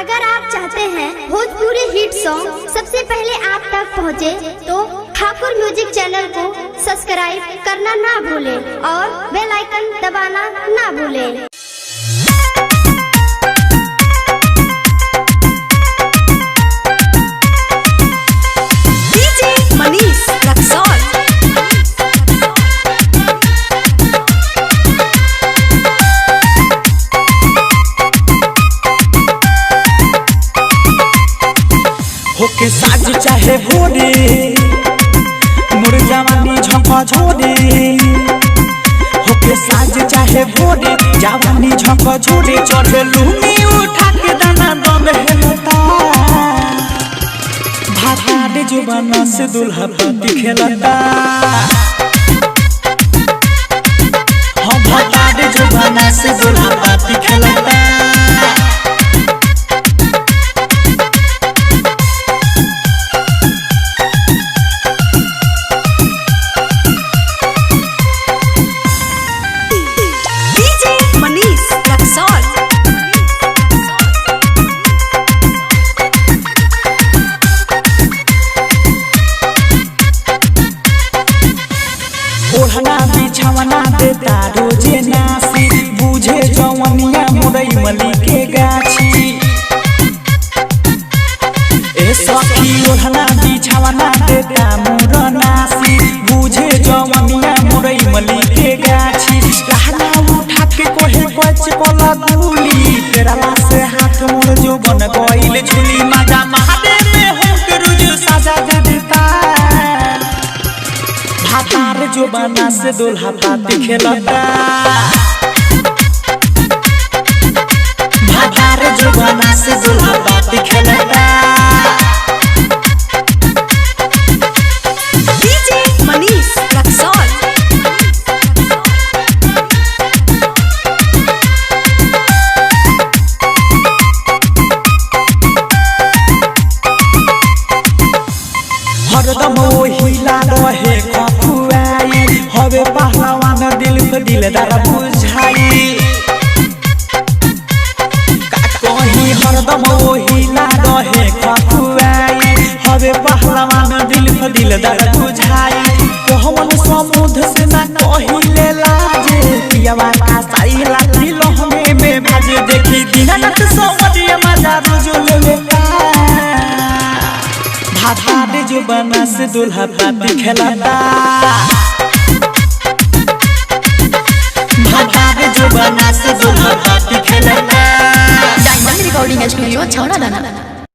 अगर आप चाहते हैं भोजपुरी हिट सॉन्ग सबसे पहले आप तक पहुंचे, तो ठाकुर म्यूजिक चैनल को सब्सक्राइब करना ना भूलें और बेल आइकन दबाना ना भूलें। होके साज चाहे भोरे मोर जवानी झोंका झोरे, होके साज चाहे भोरे जवानी झोंका झोरे, चढ़े लूनी उठा के दाना दम हेलता, भातार जुबाना से दुल्हा पाती खेलता, हम भातार जुबाना से दुल्हा पाती खेलता। ओढ़ना बिछावना देता रोजे नासी, बुझे जवनिया मुरई मली के गाछी, ए सखी ओढ़ना बिछावना देता मुर नासी, बुझे जवनिया मुरई मली के गाछी, लहना उठा के कोहे बच पला गुली, तेरा से हाथ मोर जो बन गइल झुली, मजा महादे में होके रुज साजा दे देता, भातार जुबाना से दुल्हा पाती खेलता, भातार जुबाना से दुल्हा पाती खेलता। हरदम ओहिला रहे खपुआई, हवे पहलवान दिल पे दिलदार बुझाई, का कहीं हरदम ओहिला रहे खपुआई, हवे पहलवान दिल पे दिलदार बुझाई, कहवन समुद्र से ना कहिले लाजे, पियावा का साई लाठी लहमे में भाजे, देखी दीनानाथ समझिए मजा रोज लेता, भातार जुबाना से दुल्हा पाती खेलता, भातार जुबाना से दुल्हा पाती खेलता। डायमंड रिकॉर्डिंग स्टूडियो छौड़ा दाना।